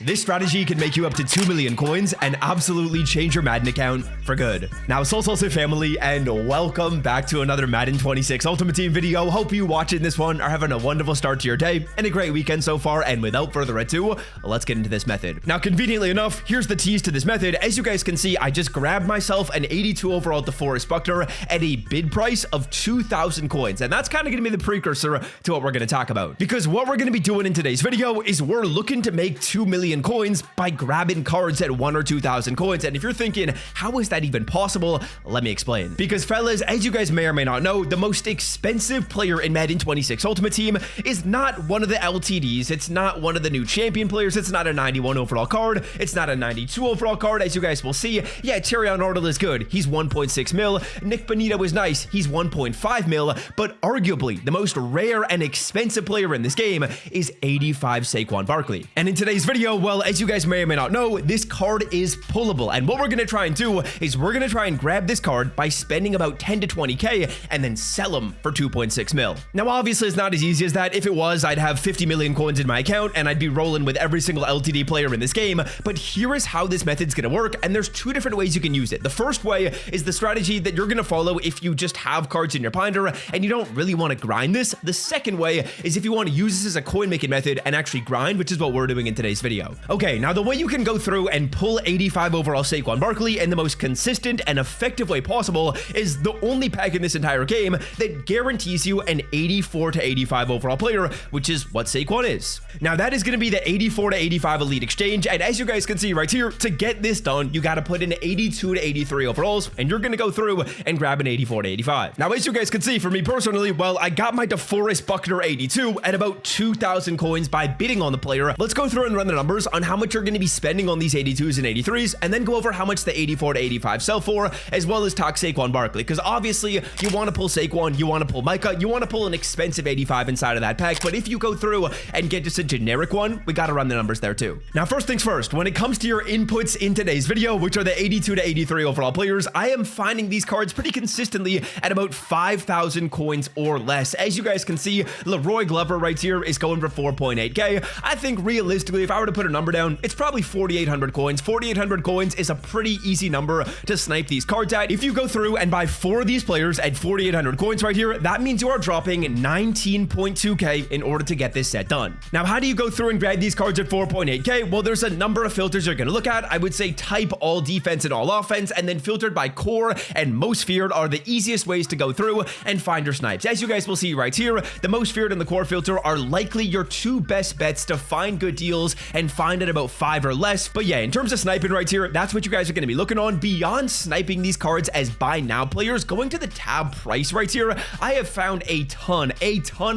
This strategy can make you up to 2 million coins and absolutely change your Madden account for good. Now, Salsa family, and welcome back to another Madden 26 Ultimate Team video. Hope you watching this one are having a wonderful start to your day and a great weekend so far. And without further ado, let's get into this method. Now, conveniently enough, here's the tease to this method. As you guys can see, I just grabbed myself an 82 overall DeForest Buckner at a bid price of 2,000 coins. And that's kind of going to be the precursor to what we're going to talk about. Because what we're going to be doing in today's video is we're looking to make 2 million coins by grabbing cards at 1 or 2,000 coins. And if you're thinking, how is that even possible? Let me explain. Because fellas, as you guys may or may not know, the most expensive player in Madden 26 Ultimate Team is not one of the LTDs. It's not one of the new champion players. It's not a 91 overall card. It's not a 92 overall card. As you guys will see, yeah, Terrion Arnold is good. He's 1.6 mil. Nick Bonito is nice. He's 1.5 mil. But arguably, the most rare and expensive player in this game is 85 Saquon Barkley. And in today's video, well, as you guys may or may not know, this card is pullable. And what we're going to try and do is we're going to try and grab this card by spending about 10 to 20K and then sell them for 2.6 mil. Now, obviously, it's not as easy as that. If it was, I'd have 50 million coins in my account and I'd be rolling with every single LTD player in this game. But here is how this method's going to work. And there's two different ways you can use it. The first way is the strategy that you're going to follow if you just have cards in your binder and you don't really want to grind this. The second way is if you want to use this as a coin making method and actually grind, which is what we're doing in today's video. Okay, now the way you can go through and pull 85 overall Saquon Barkley in the most consistent and effective way possible is the only pack in this entire game that guarantees you an 84 to 85 overall player, which is what Saquon is. Now that is going to be the 84 to 85 Elite Exchange, and as you guys can see right here, to get this done, you got to put in 82 to 83 overalls, and you're going to go through and grab an 84 to 85. Now, as you guys can see, for me personally, well, I got my DeForest Buckner 82 at about 2,000 coins by bidding on the player. Let's go through and run the numbers on how much you're going to be spending on these 82s and 83s, and then go over how much the 84 to 85 sell for, as well as talk Saquon Barkley, because obviously you want to pull Saquon, you want to pull Micah, you want to pull an expensive 85 inside of that pack, but if you go through and get just a generic one, we got to run the numbers there too. Now, first things first, when it comes to your inputs in today's video, which are the 82 to 83 overall players, I am finding these cards pretty consistently at about 5,000 coins or less. As you guys can see, Leroy Glover right here is going for 4.8K. I think realistically, if I were to put a number down, it's probably 4,800 coins. 4,800 coins is a pretty easy number to snipe these cards at. If you go through and buy 4 of these players at 4,800 coins right here, that means you are dropping 19.2K in order to get this set done. Now, how do you go through and grab these cards at 4.8K? Well, there's a number of filters you're going to look at. I would say type all defense and all offense, and then filtered by core and most feared are the easiest ways to go through and find your snipes. As you guys will see right here, the most feared and the core filter are likely your two best bets to find good deals and find at about 5 or less. But yeah, in terms of sniping right here, that's what you guys are going to be looking on. Beyond sniping these cards as buy now players, going to the tab price right here, I have found a ton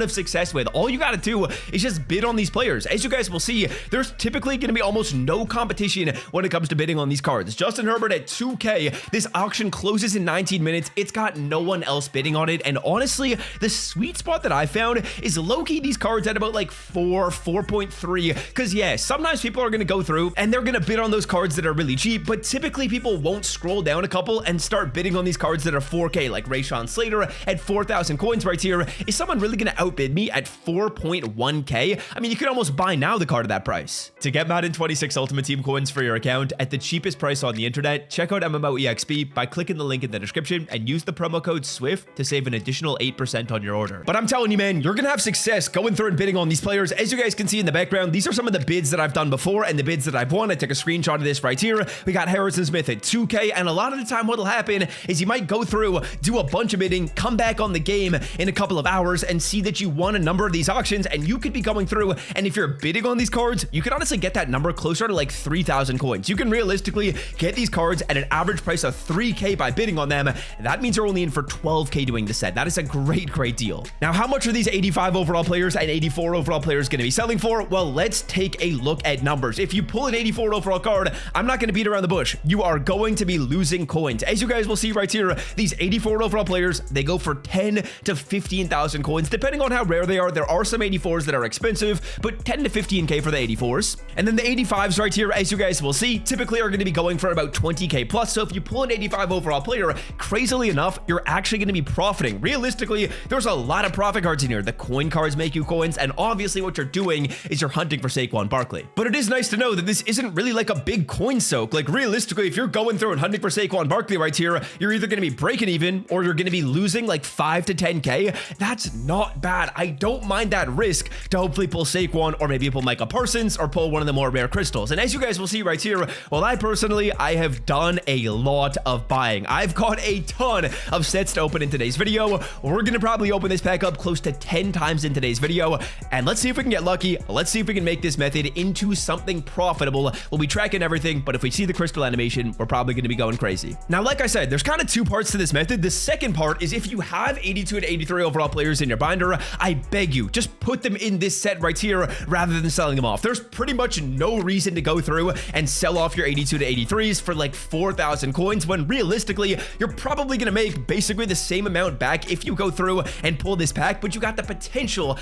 of success with. All you got to do is just bid on these players. As you guys will see, there's typically going to be almost no competition when it comes to bidding on these cards. Justin Herbert at 2K, this auction closes in 19 minutes. It's got no one else bidding on it. And honestly, the sweet spot that I found is low-key these cards at about like 4.3. Because yeah, sometimes people are going to go through and they're going to bid on those cards that are really cheap, but typically people won't scroll down a couple and start bidding on these cards that are 4K, like Rashawn Slater at 4,000 coins right here. Is someone really going to outbid me at 4.1K? I mean, you could almost buy now the card at that price. To get Madden 26 Ultimate Team coins for your account at the cheapest price on the internet, check out MMOEXP by clicking the link in the description and use the promo code SWIFT to save an additional 8% on your order. But I'm telling you, man, you're going to have success going through and bidding on these players. As you guys can see in the background, these are some of the bids that I've done before and the bids that I've won. I took a screenshot of this right here. We got Harrison Smith at 2K, and a lot of the time what'll happen is you might go through, do a bunch of bidding, come back on the game in a couple of hours and see that you won a number of these auctions, and you could be going through, and if you're bidding on these cards, you could honestly get that number closer to like 3,000 coins. You can realistically get these cards at an average price of 3K by bidding on them. That means you're only in for 12K doing the set. That is a great deal. Now, how much are these 85 overall players and 84 overall players going to be selling for? Well, let's take a look at numbers. If you pull an 84 overall card, I'm not going to beat around the bush. You are going to be losing coins. As you guys will see right here, these 84 overall players, they go for 10 to 15,000 coins, depending on how rare they are. There are some 84s that are expensive, but 10 to 15K for the 84s. And then the 85s right here, as you guys will see, typically are going to be going for about 20K plus. So if you pull an 85 overall player, crazily enough, you're actually going to be profiting. Realistically, there's a lot of profit cards in here. The coin cards make you coins, and obviously what you're doing is you're hunting for Saquon Barkley. But But it is nice to know that this isn't really like a big coin soak. Like realistically, if you're going through and hunting for Saquon Barkley right here, you're either going to be breaking even or you're going to be losing like 5 to 10K. That's not bad. I don't mind that risk to hopefully pull Saquon or maybe pull Micah Parsons or pull one of the more rare crystals. And as you guys will see right here, well, I have done a lot of buying. I've got a ton of sets to open in today's video. We're going to probably open this pack up close to 10 times in today's video. And let's see if we can get lucky. Let's see if we can make this method into something profitable. We'll be tracking everything, but if we see the crystal animation, we're probably going to be going crazy. Now, like I said, there's kind of two parts to this method. The second part is if you have 82 to 83 overall players in your binder, I beg you, just put them in this set right here rather than selling them off. There's pretty much no reason to go through and sell off your 82 to 83s for like 4,000 coins when realistically, you're probably going to make basically the same amount back if you go through and pull this pack, but you got the potential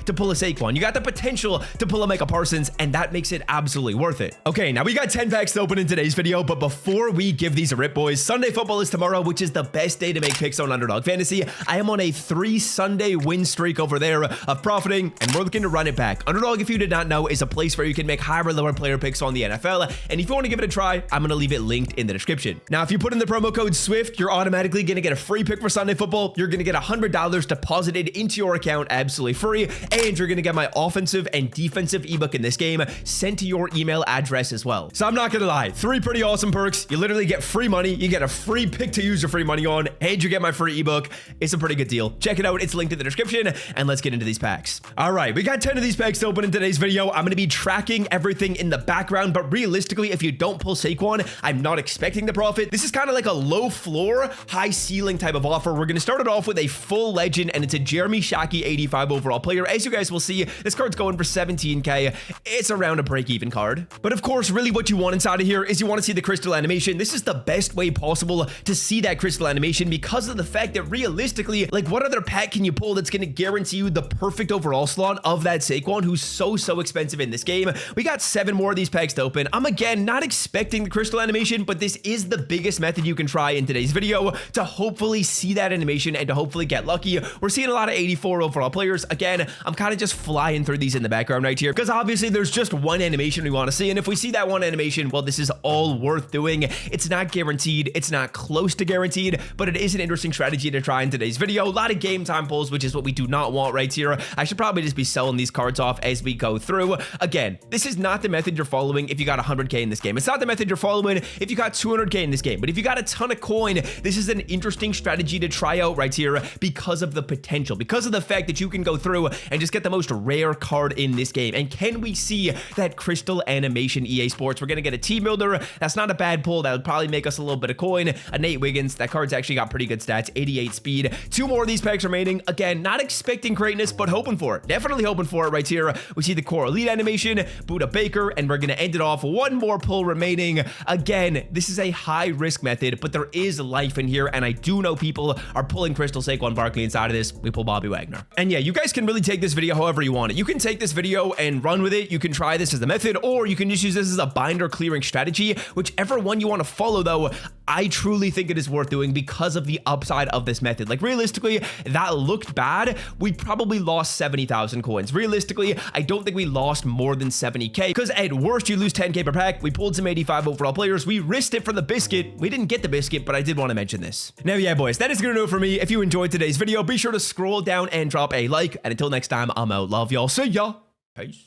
to pull a Saquon. You got the potential to pull a Micah Parsons, and that makes it absolutely worth it. Okay, now we got 10 packs to open in today's video, but before we give these a rip, boys, Sunday football is tomorrow, which is the best day to make picks on Underdog Fantasy. I am on a 3 Sunday win streak over there of profiting, and we're looking to run it back. Underdog, if you did not know, is a place where you can make higher or lower player picks on the NFL, and if you want to give it a try, I'm going to leave it linked in the description. Now, if you put in the promo code SWIFT, you're automatically going to get a free pick for Sunday football. You're going to get $100 deposited into your account absolutely free, and you're going to get my offensive and defensive ebook in this game sent to your email address as well. So I'm not going to lie, 3 pretty awesome perks. You literally get free money, you get a free pick to use your free money on, and you get my free ebook. It's a pretty good deal. Check it out. It's linked in the description, and let's get into these packs. All right, we got 10 of these packs to open in today's video. I'm going to be tracking everything in the background, but realistically, if you don't pull Saquon, I'm not expecting the profit. This is kind of like a low floor, high ceiling type of offer. We're going to start it off with a full legend, and it's a Jeremy Shockey 85 overall player. As you guys will see, this card's going for 17K. It's around a break-even card. But of course, really what you want inside of here is you want to see the crystal animation. This is the best way possible to see that crystal animation because of the fact that realistically, like what other pack can you pull that's going to guarantee you the perfect overall slot of that Saquon, who's so expensive in this game? We got 7 more of these packs to open. I'm again not expecting the crystal animation, but this is the biggest method you can try in today's video to hopefully see that animation and to hopefully get lucky. We're seeing a lot of 84 overall players. Again, I'm kind of just flying through these in the background right here because obviously there's just one animation we want to see, and if we see that one animation, well, this is all worth doing. It's not guaranteed, it's not close to guaranteed, but it is an interesting strategy to try in today's video. A lot of game time pulls, which is what we do not want right here. I should probably just be selling these cards off as we go through. Again, this is not the method you're following if you got 100K in this game. It's not the method you're following if you got 200K in this game, but if you got a ton of coin, this is an interesting strategy to try out right here because of the potential, because of the fact that you can go through and just get the most rare card in this game. And can we see that crystal animation, EA Sports? We're going to get a team builder. That's not a bad pull. That would probably make us a little bit of coin. A Nate Wiggins. That card's actually got pretty good stats. 88 speed. 2 more of these packs remaining. Again, not expecting greatness, but hoping for it. Definitely hoping for it right here. We see the core elite animation, Buddha Baker, and we're going to end it off. 1 more pull remaining. Again, this is a high risk method, but there is life in here, and I do know people are pulling crystal Saquon Barkley inside of this. We pull Bobby Wagner. And yeah, you guys can really take this video however you want it. You can take this video and run with it. You can try this as the method, or you can just use this as a binder clearing strategy. Whichever one you want to follow, though, I truly think it is worth doing because of the upside of this method. Like realistically, that looked bad. We probably lost 70,000 coins. Realistically, I don't think we lost more than 70K because at worst you lose 10K per pack. We pulled some 85 overall players. We risked it for the biscuit. We didn't get the biscuit, but I did want to mention this. Now, yeah, boys, that is going to do it for me. If you enjoyed today's video, be sure to scroll down and drop a like. And until next time, I'm out. Love y'all. See ya. Peace.